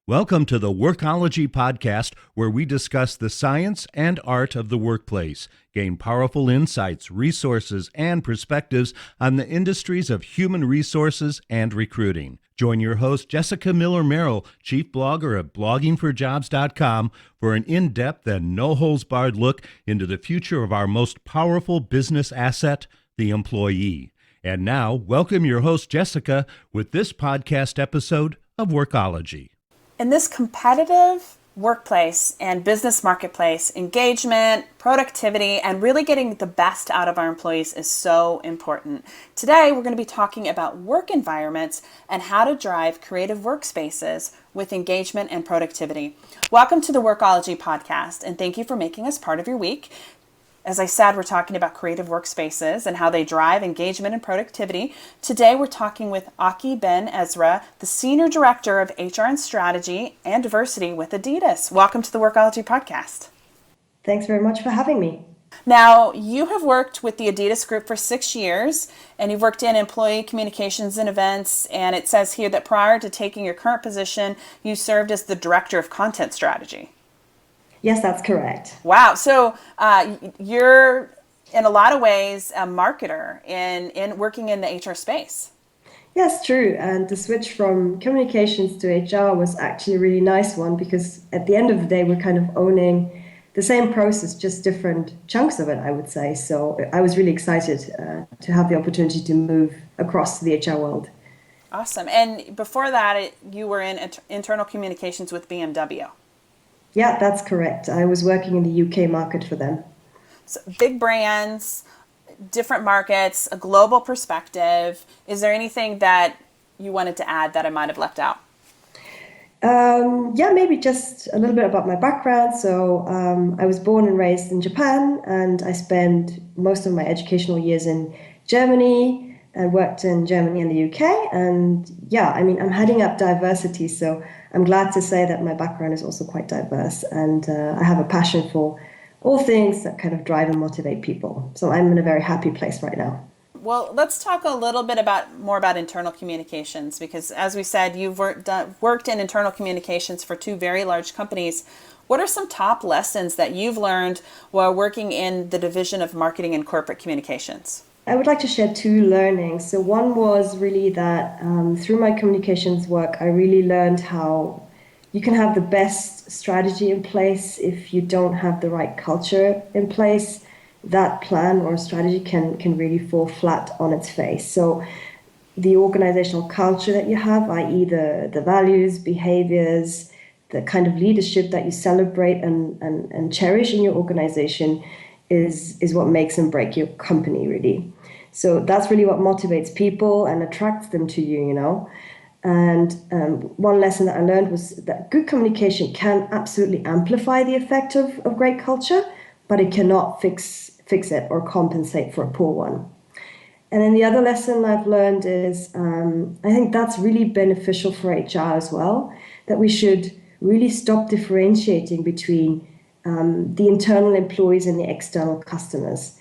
Welcome to the Workology podcast, where we discuss the science and art of the workplace, gain powerful insights, resources, and perspectives on the industries of human resources and recruiting. Join your host, Jessica Miller-Merrill, chief blogger of bloggingforjobs.com, for an in-depth and no-holds-barred look into the future of our most powerful business asset, the employee. And now, welcome your host, Jessica, with this podcast episode of Workology. In this competitive workplace and business marketplace, engagement, productivity, and really getting the best out of our employees is so important. Today, we're going to be talking about work environments and how to drive creative workspaces with engagement and productivity. Welcome to the Workology podcast, and thank you for making us part of your week. As I said, we're talking about creative workspaces and how they drive engagement and productivity. Today, we're talking with Aki Ben Ezra, the Senior Director of HR and Strategy and Diversity with Adidas. Welcome to the Workology podcast. Thanks very much for having me. Now, you have worked with the Adidas Group for 6 years, and you've worked in employee communications and events, and it says here that prior to taking your current position, you served as the Director of Content Strategy. Yes, that's correct. Wow. So you're, in a lot of ways, a marketer in working in the HR space. Yes, true. And the switch from communications to HR was actually a really nice one, because at the end of the day, we're kind of owning the same process, just different chunks of it, I would say. So I was really excited to have the opportunity to move across to the HR world. Awesome. And before that, you were in internal communications with BMW. Yeah, that's correct. I was working in the UK market for them. So big brands, different markets, a global perspective. Is there anything that you wanted to add that I might have left out? Maybe just a little bit about my background. So I was born and raised in Japan, and I spent most of my educational years in Germany and worked in Germany and the UK. And I'm heading up diversity, so I'm glad to say that my background is also quite diverse, and I have a passion for all things that kind of drive and motivate people. So I'm in a very happy place right now. Well, let's talk a little bit more about internal communications, because as we said, you've worked in internal communications for 2 very large companies. What are some top lessons that you've learned while working in the division of marketing and corporate communications? I would like to share 2 learnings. So one was really that through my communications work, I really learned how you can have the best strategy in place. If you don't have the right culture in place, that plan or strategy can really fall flat on its face. So the organizational culture that you have, i.e. the values, behaviors, the kind of leadership that you celebrate and cherish in your organization is what makes and break your company, really. So that's really what motivates people and attracts them to you, And one lesson that I learned was that good communication can absolutely amplify the effect of great culture, but it cannot fix it or compensate for a poor one. And then the other lesson I've learned is I think that's really beneficial for HR as well, that we should really stop differentiating between the internal employees and the external customers.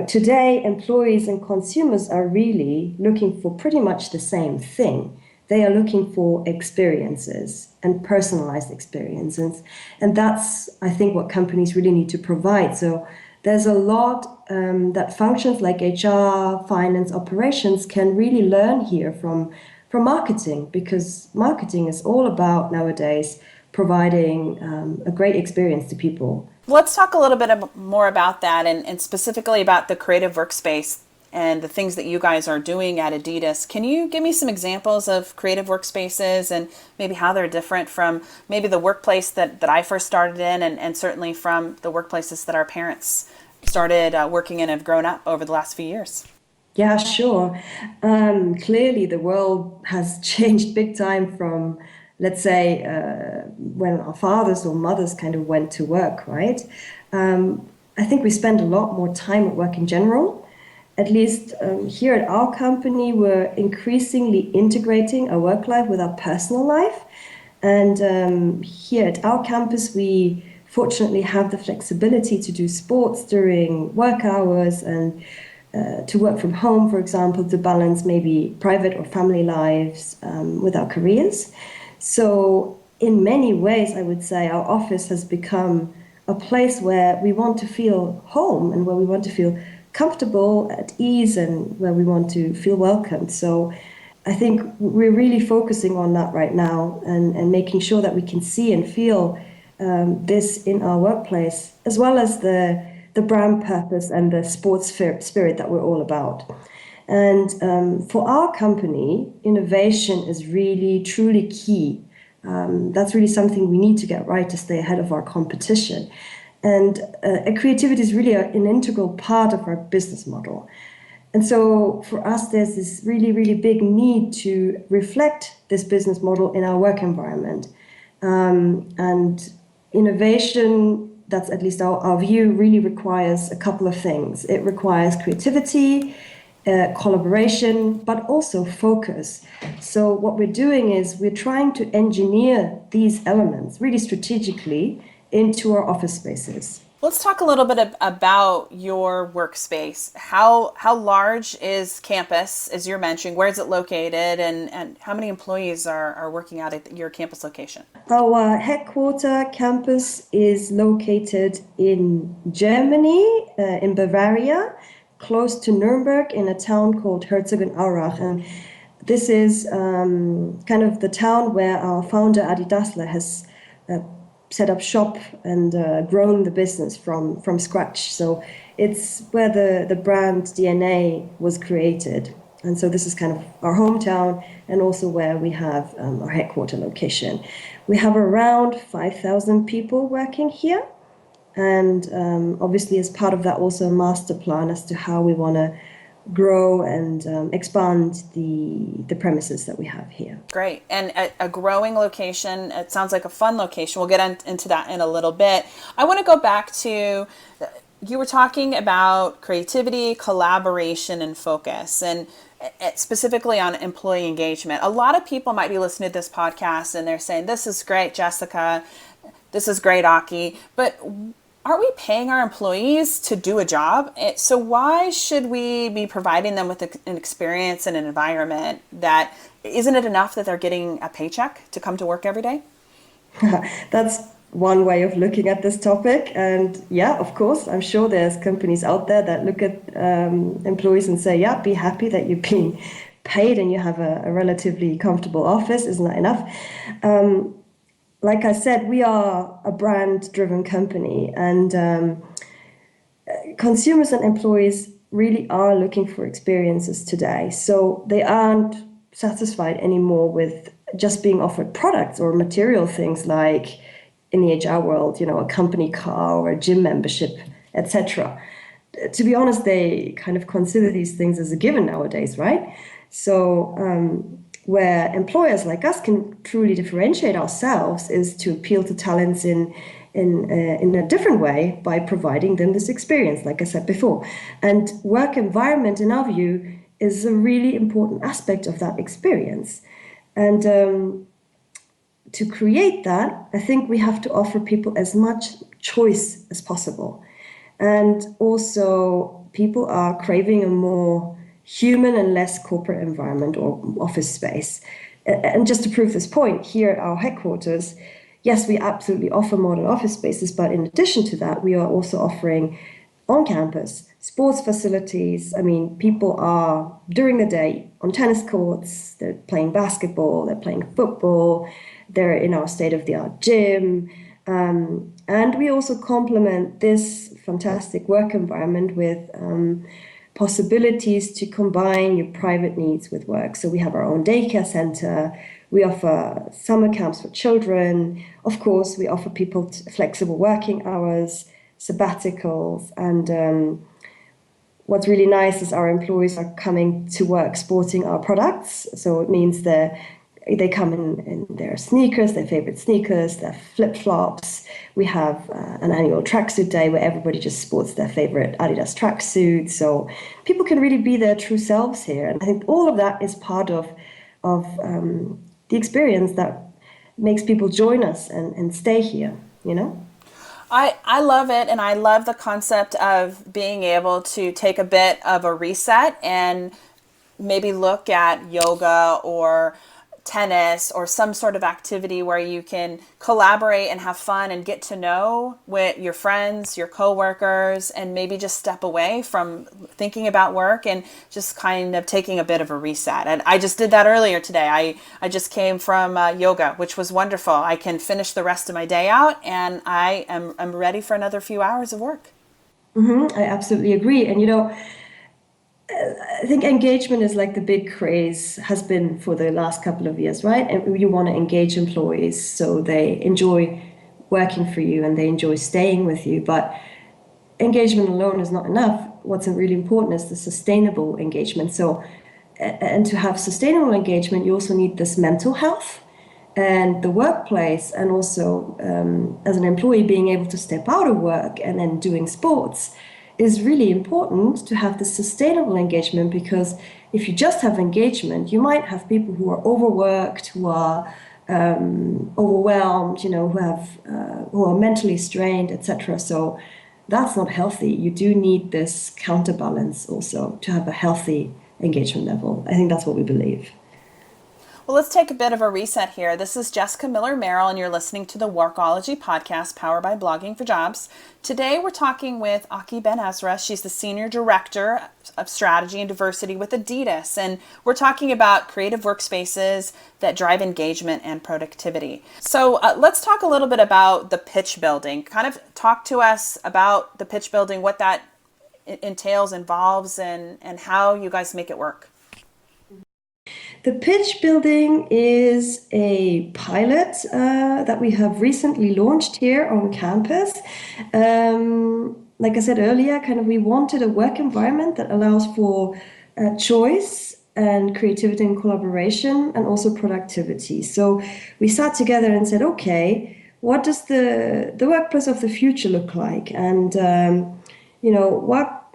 Today, employees and consumers are really looking for pretty much the same thing. They are looking for experiences and personalized experiences. And that's, I think, what companies really need to provide. So there's a lot that functions like HR, finance, operations can really learn here from marketing, because marketing is all about nowadays providing a great experience to people. Let's talk a little bit more about that, and specifically about the creative workspace and the things that you guys are doing at Adidas. Can you give me some examples of creative workspaces and maybe how they're different from maybe the workplace that I first started in, and certainly from the workplaces that our parents started working in and have grown up over the last few years? Yeah, sure. Clearly, the world has changed big time from, let's say, when our fathers or mothers kind of went to work, right? I think we spend a lot more time at work in general. At least here at our company, we're increasingly integrating our work life with our personal life. And here at our campus, we fortunately have the flexibility to do sports during work hours and to work from home, for example, to balance maybe private or family lives with our careers. So in many ways, I would say our office has become a place where we want to feel home and where we want to feel comfortable, at ease, and where we want to feel welcomed. So I think we're really focusing on that right now, and making sure that we can see and feel this in our workplace, as well as the brand purpose and the sports spirit that we're all about. And for our company, innovation is really, truly key. That's really something we need to get right to stay ahead of our competition. And creativity is really an integral part of our business model. And so for us, there's this really, really big need to reflect this business model in our work environment. And innovation, that's at least our view, really requires a couple of things. It requires creativity, collaboration, but also focus. So what we're doing is we're trying to engineer these elements really strategically into our office spaces. Let's talk a little bit about your workspace. How large is campus, as you're mentioning? Where is it located, and how many employees are working out at your campus location? Our headquarter campus is located in Germany, in Bavaria, close to Nuremberg, in a town called Herzogenaurach. And this is kind of the town where our founder, Adidas, has set up shop and grown the business from scratch. So it's where the brand DNA was created. And so this is kind of our hometown, and also where we have our headquarter location. We have around 5,000 people working here. And obviously, as part of that, also a master plan as to how we want to grow and expand the premises that we have here. Great. And a growing location. It sounds like a fun location. We'll get into that in a little bit. I want to go back to, you were talking about creativity, collaboration, and focus, and specifically on employee engagement. A lot of people might be listening to this podcast and they're saying, this is great, Jessica. This is great, Aki. But aren't we paying our employees to do a job? So why should we be providing them with an experience and an environment that, isn't it enough that they're getting a paycheck to come to work every day? That's one way of looking at this topic. And yeah, of course, I'm sure there's companies out there that look at employees and say, yeah, be happy that you're being paid and you have a relatively comfortable office. Isn't that enough? Like I said, we are a brand-driven company, and consumers and employees really are looking for experiences today. So they aren't satisfied anymore with just being offered products or material things like, in the HR world, a company car or a gym membership, etc. To be honest, they kind of consider these things as a given nowadays, right? So where employers like us can truly differentiate ourselves is to appeal to talents in a different way by providing them this experience, like I said before. And work environment, in our view, is a really important aspect of that experience. And to create that, I think we have to offer people as much choice as possible. And also, people are craving a more human and less corporate environment or office space. And just to prove this point, here at our headquarters, yes, we absolutely offer modern office spaces, but in addition to that, we are also offering on-campus sports facilities. I mean, people are, during the day, on tennis courts, they're playing basketball, they're playing football, they're in our state-of-the-art gym. And we also complement this fantastic work environment with possibilities to combine your private needs with work. So we have our own daycare center. We offer summer camps for children. Of course, we offer people flexible working hours, sabbaticals. And what's really nice is our employees are coming to work sporting our products. So it means they come in their sneakers, their favorite sneakers, their flip-flops. We have an annual tracksuit day where everybody just sports their favorite Adidas tracksuit. So people can really be their true selves here. And I think all of that is part of the experience that makes people join us and stay here, I love it, and I love the concept of being able to take a bit of a reset and maybe look at yoga or tennis or some sort of activity where you can collaborate and have fun and get to know with your friends, your coworkers, and maybe just step away from thinking about work and just kind of taking a bit of a reset. And I just did that earlier today. I just came from yoga, which was wonderful. I can finish the rest of my day out, and I'm ready for another few hours of work. I absolutely agree. And I think engagement is like the big craze has been for the last couple of years, right? And you want to engage employees so they enjoy working for you and they enjoy staying with you. But engagement alone is not enough. What's really important is the sustainable engagement. So, and to have sustainable engagement, you also need this mental health and the workplace, and also as an employee being able to step out of work and then doing sports is really important to have the sustainable engagement, because if you just have engagement, you might have people who are overworked, who are overwhelmed, who are mentally strained, etc. So that's not healthy. You do need this counterbalance also to have a healthy engagement level. I think that's what we believe. Well, let's take a bit of a reset here. This is Jessica Miller-Merrill, and you're listening to the Workology podcast powered by Blogging for Jobs. Today, we're talking with Aki Ben Ezra. She's the Senior Director of Strategy and Diversity with Adidas, and we're talking about creative workspaces that drive engagement and productivity. So let's talk a little bit about the pitch building. Kind of talk to us about the pitch building, what that entails, involves, and how you guys make it work. The pitch building is a pilot that we have recently launched here on campus. Like I said earlier, we wanted a work environment that allows for choice and creativity and collaboration, and also productivity. So we sat together and said, okay, what does the workplace of the future look like? And,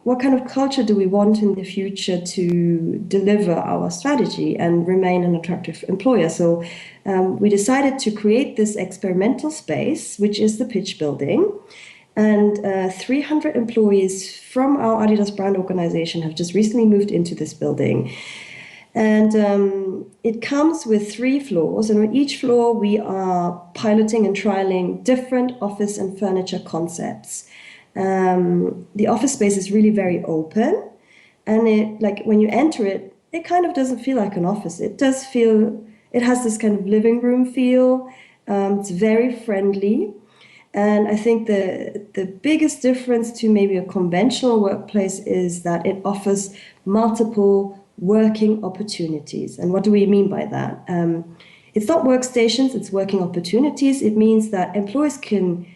what kind of culture do we want in the future to deliver our strategy and remain an attractive employer? So we decided to create this experimental space, which is the pitch building. And 300 employees from our Adidas brand organization have just recently moved into this building. And it comes with 3 floors. And on each floor, we are piloting and trialing different office and furniture concepts. The office space is really very open, and when you enter it, it kind of doesn't feel like an office. It has this kind of living room feel. It's very friendly. And I think the biggest difference to maybe a conventional workplace is that it offers multiple working opportunities. And what do we mean by that? It's not workstations, it's working opportunities. It means that employees can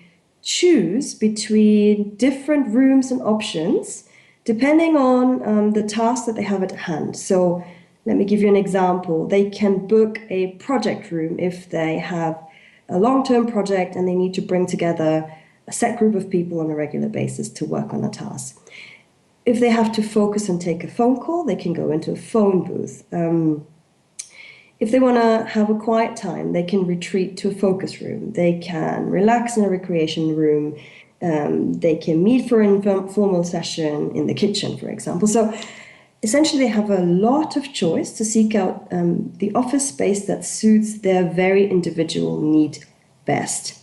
choose between different rooms and options depending on the task that they have at hand. So let me give you an example. They can book a project room if they have a long-term project and they need to bring together a set group of people on a regular basis to work on a task. If they have to focus and take a phone call, they can go into a phone booth. If they want to have a quiet time, they can retreat to a focus room. They can relax in a recreation room. They can meet for an informal session in the kitchen, for example. So essentially, they have a lot of choice to seek out the office space that suits their very individual need best.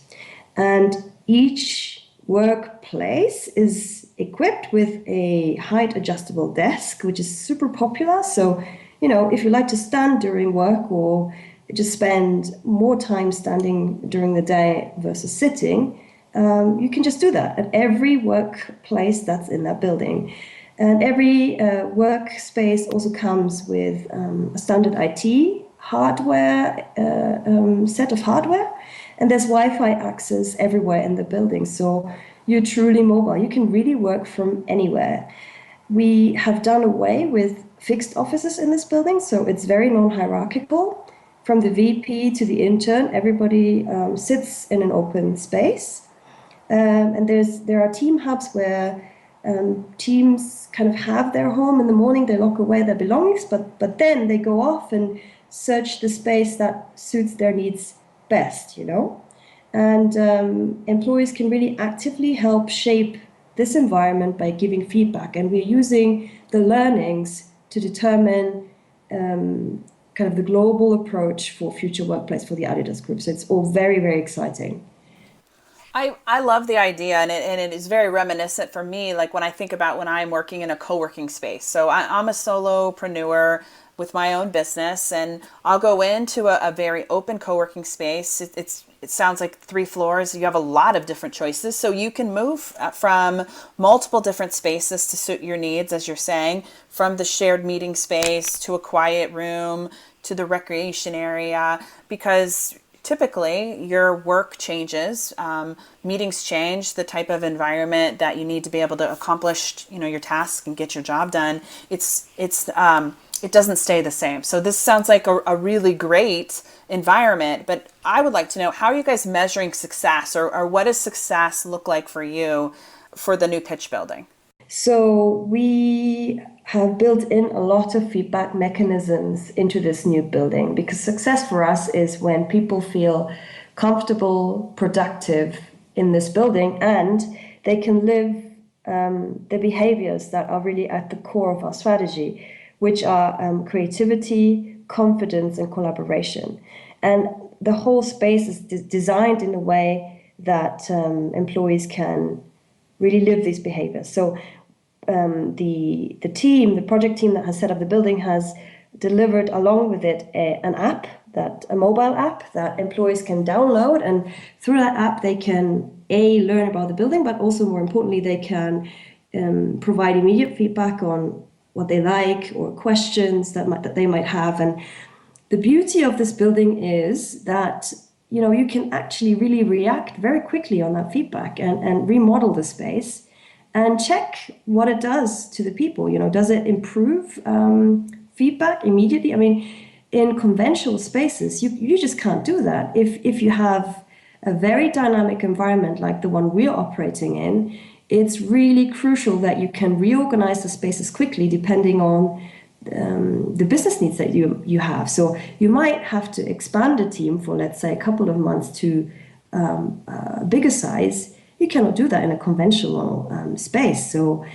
And each workplace is equipped with a height adjustable desk, which is super popular. So if you like to stand during work or just spend more time standing during the day versus sitting, you can just do that at every workplace that's in that building. And every workspace also comes with a standard IT hardware, set of hardware, and there's Wi-Fi access everywhere in the building. So you're truly mobile. You can really work from anywhere. We have done away with fixed offices in this building, so it's very non-hierarchical. From the VP to the intern, everybody sits in an open space. And there are team hubs where teams kind of have their home in the morning, they lock away their belongings, but then they go off and search the space that suits their needs best, And employees can really actively help shape this environment by giving feedback. And we're using the learnings to determine kind of the global approach for future workplace for the Adidas Group. So it's all very, very exciting. I love the idea, and it is very reminiscent for me, like when I think about when I'm working in a co-working space. So I'm a solopreneur with my own business, and I'll go into a very open co-working space. It sounds like 3 floors. You have a lot of different choices, so you can move from multiple different spaces to suit your needs, as you're saying, from the shared meeting space to a quiet room to the recreation area, because typically your work changes, meetings change, the type of environment that you need to be able to accomplish, your tasks and get your job done. It doesn't stay the same. So this sounds like a really great environment, but I would like to know, how are you guys measuring success, or what does success look like for you for the new pitch building? So we have built in a lot of feedback mechanisms into this new building, because success for us is when people feel comfortable, productive in this building, and they can live the behaviors that are really at the core of our strategy, which are creativity, confidence, and collaboration. And the whole space is designed in a way that employees can really live these behaviors. So the project team that has set up the building has delivered along with it a mobile app that employees can download, and through that app they can learn about the building, but also more importantly they can provide immediate feedback on what they like or questions that they might have. And the beauty of this building is that you can actually really react very quickly on that feedback and remodel the space and check what it does to the people. Does it improve feedback immediately? I mean, in conventional spaces, you just can't do that. If you have a very dynamic environment like the one we're operating in, it's really crucial that you can reorganize the spaces quickly depending on the business needs that you have. So you might have to expand a team for, let's say, a couple of months to a bigger size. You cannot do that in a conventional space. So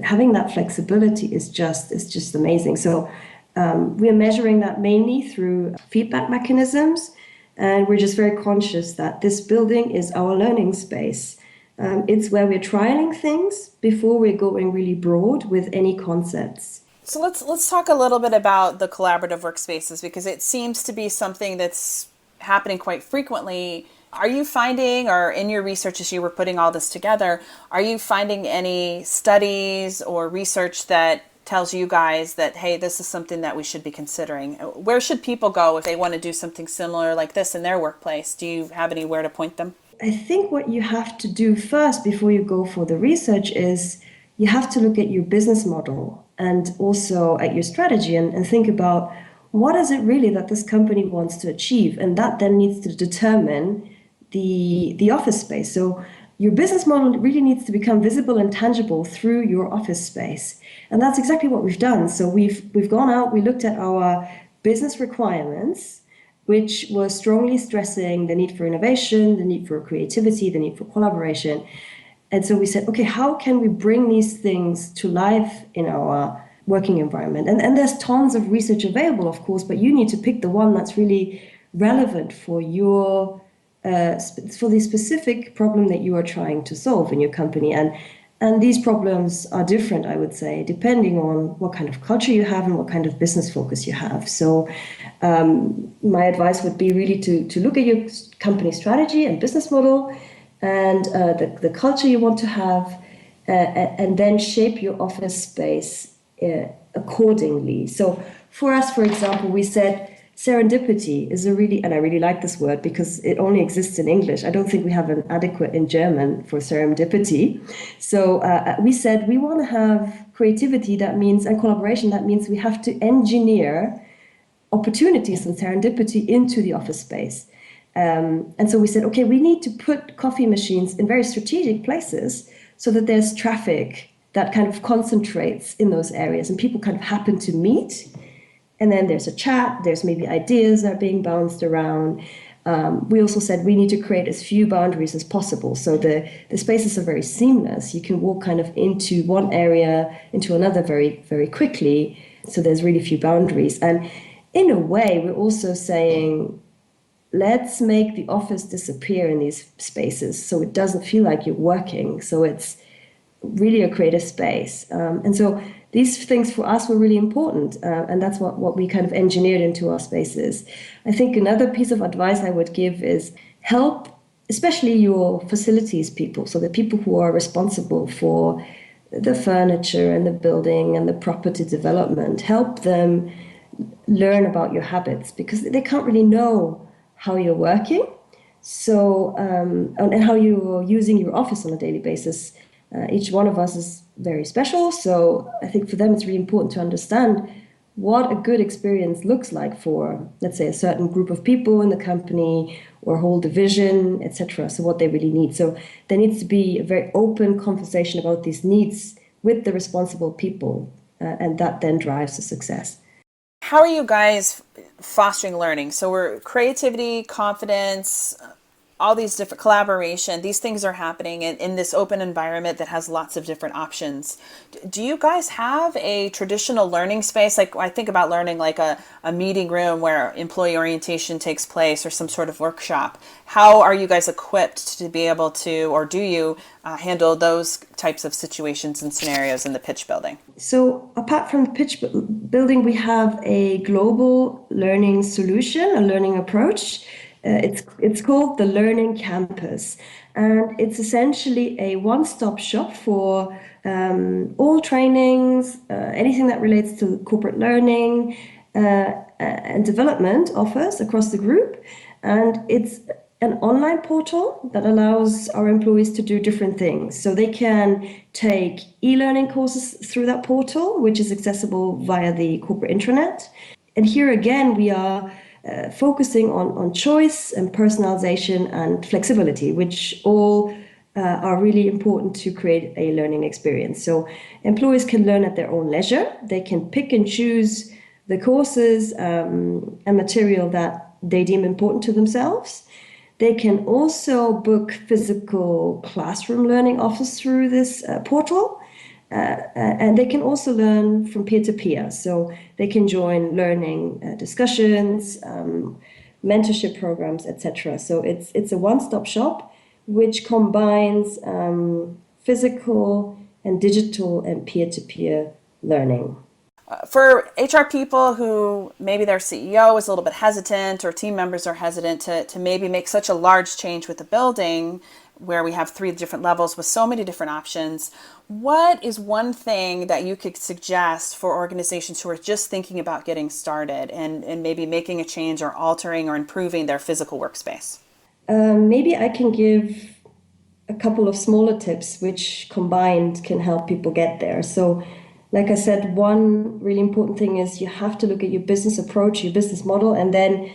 having that flexibility is just amazing. So we're measuring that mainly through feedback mechanisms, and we're just very conscious that this building is our learning space. It's where we're trialing things before we're going really broad with any concepts. So let's talk a little bit about the collaborative workspaces, because it seems to be something that's happening quite frequently. Are you finding, or in your research as you were putting all this together, are you finding any studies or research that tells you guys that, hey, this is something that we should be considering? Where should people go if they want to do something similar like this in their workplace? Do you have anywhere to point them? I think what you have to do first before you go for the research is you have to look at your business model and also at your strategy and think about what is it really that this company wants to achieve, and that then needs to determine the office space. So your business model really needs to become visible and tangible through your office space, and that's exactly what we've done. So we've gone out, we looked at our business requirements, which was strongly stressing the need for innovation, the need for creativity, the need for collaboration. And so we said, okay, how can we bring these things to life in our working environment? And there's tons of research available, of course, but you need to pick the one that's really relevant for your for the specific problem that you are trying to solve in your company. And these problems are different, I would say, depending on what kind of culture you have and what kind of business focus you have. So my advice would be really to look at your company strategy and business model and the culture you want to have, and then shape your office space accordingly. So for us, for example, we said serendipity is and I really like this word because it only exists in English. I don't think we have an adequate in German for serendipity. So we said we want to have creativity, and collaboration. That means we have to engineer opportunities and serendipity into the office space. And so we said, okay, we need to put coffee machines in very strategic places so that there's traffic that kind of concentrates in those areas and people kind of happen to meet. And then there's a chat, there's maybe ideas that are being bounced around. We also said we need to create as few boundaries as possible. So the spaces are very seamless. You can walk kind of into one area, into another very, very quickly. So there's really few boundaries. And in a way, we're also saying, let's make the office disappear in these spaces so it doesn't feel like you're working. So it's really a creative space. And so these things for us were really important. And that's what we kind of engineered into our spaces. I think another piece of advice I would give is help, especially your facilities people, so the people who are responsible for the furniture and the building and the property development, help them learn about your habits, because they can't really know how you're working, so and how you're using your office on a daily basis. Each one of us is very special, so I think for them it's really important to understand what a good experience looks like for, let's say, a certain group of people in the company or a whole division, etc. So what they really need. So there needs to be a very open conversation about these needs with the responsible people, and that then drives the success. How are you guys fostering learning? So we're creativity, confidence, all these different collaboration, these things are happening in this open environment that has lots of different options. Do you guys have a traditional learning space? Like I think about learning like a meeting room where employee orientation takes place or some sort of workshop. How are you guys equipped to be able to, or do you handle those types of situations and scenarios in the pitch building? So apart from the pitch building, we have a global learning solution, a learning approach. It's called the Learning Campus, and it's essentially a one-stop shop for all trainings, anything that relates to corporate learning and development offers across the group. And it's an online portal that allows our employees to do different things. So they can take e-learning courses through that portal, which is accessible via the corporate intranet. And here again, we are focusing on choice and personalization and flexibility, which all are really important to create a learning experience. So employees can learn at their own leisure. They can pick and choose the courses and material that they deem important to themselves. They can also book physical classroom learning offers through this portal. And they can also learn from peer to peer. So they can join learning discussions, mentorship programs, etc. So it's a one-stop shop which combines physical and digital and peer-to-peer learning. For HR people who maybe their CEO is a little bit hesitant or team members are hesitant to maybe make such a large change with the building, where we have 3 different levels with so many different options, what is one thing that you could suggest for organizations who are just thinking about getting started and maybe making a change or altering or improving their physical workspace? Maybe I can give a couple of smaller tips which combined can help people get there. So like I said, one really important thing is you have to look at your business approach, your business model, and then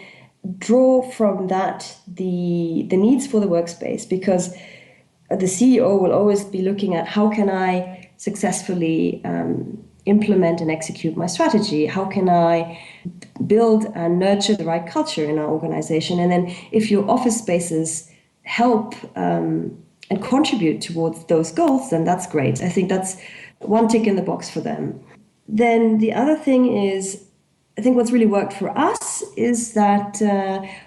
draw from that the needs for the workspace, because the CEO will always be looking at how can I successfully implement and execute my strategy? How can I build and nurture the right culture in our organization? And then if your office spaces help and contribute towards those goals, then that's great. I think that's one tick in the box for them. Then the other thing is, I think what's really worked for us is that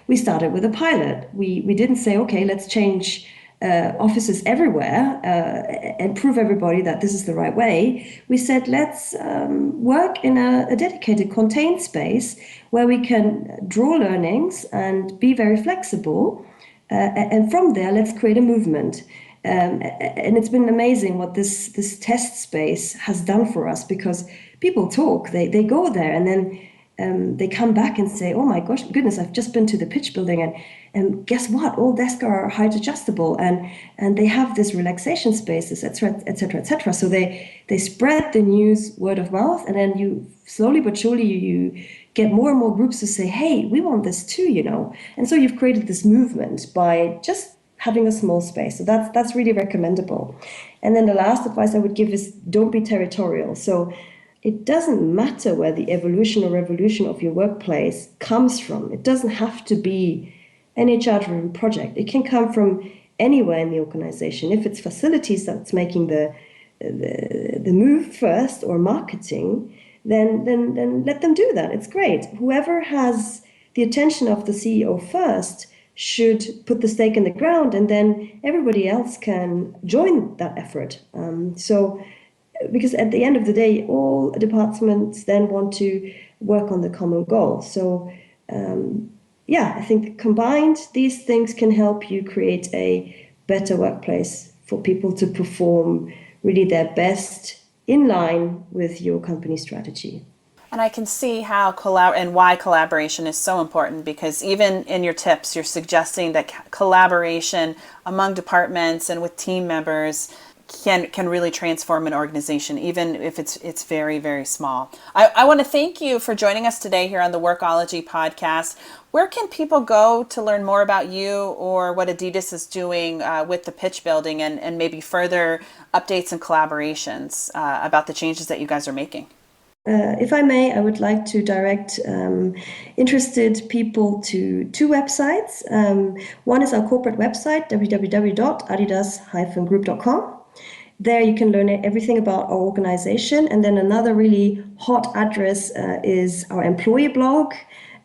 we started with a pilot. We didn't say, okay, let's change offices everywhere and prove everybody that this is the right way. We said, let's work in a dedicated contained space where we can draw learnings and be very flexible. And from there, let's create a movement. And it's been amazing what this test space has done for us, because people talk, they go there and then they come back and say, oh my goodness, I've just been to the pitch building and guess what? All desks are height adjustable and they have this relaxation spaces, etc., etc., etc. So they spread the news word of mouth, and then you slowly but surely you get more and more groups to say, hey, we want this too, you know. And so you've created this movement by just having a small space. So that's really recommendable. And then the last advice I would give is don't be territorial. So it doesn't matter where the evolution or revolution of your workplace comes from. It doesn't have to be an HR-driven project. It can come from anywhere in the organization. If it's facilities that's making the move first, or marketing, then let them do that. It's great. Whoever has the attention of the CEO first should put the stake in the ground, and then everybody else can join that effort. Because at the end of the day, all departments then want to work on the common goal. So, I think combined, these things can help you create a better workplace for people to perform really their best in line with your company strategy. And I can see how why collaboration is so important, because even in your tips, you're suggesting that collaboration among departments and with team members can really transform an organization, even if it's very, very small. I want to thank you for joining us today here on the Workology podcast. Where can people go to learn more about you or what Adidas is doing with the pitch building and maybe further updates and collaborations about the changes that you guys are making? If I may, I would like to direct interested people to two websites. One is our corporate website, www.adidas-group.com. There you can learn everything about our organization. And then another really hot address is our employee blog,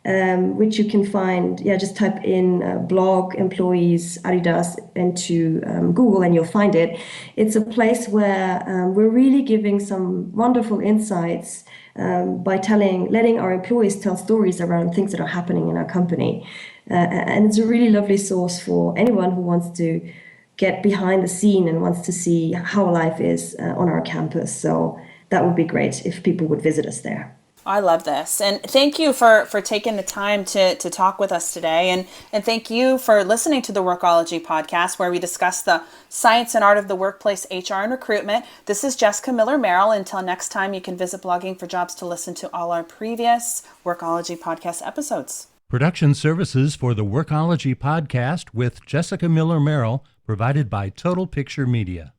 which you can find, just type in blog employees Adidas into Google and you'll find it. It's a place where we're really giving some wonderful insights by letting our employees tell stories around things that are happening in our company. And it's a really lovely source for anyone who wants to get behind the scene and wants to see how life is on our campus. So that would be great if people would visit us there. I love this. And thank you for taking the time to talk with us today. And thank you for listening to the Workology podcast, where we discuss the science and art of the workplace, HR, and recruitment. This is Jessica Miller-Merrill. Until next time, you can visit Blogging for Jobs to listen to all our previous Workology podcast episodes. Production services for the Workology podcast with Jessica Miller-Merrill provided by Total Picture Media.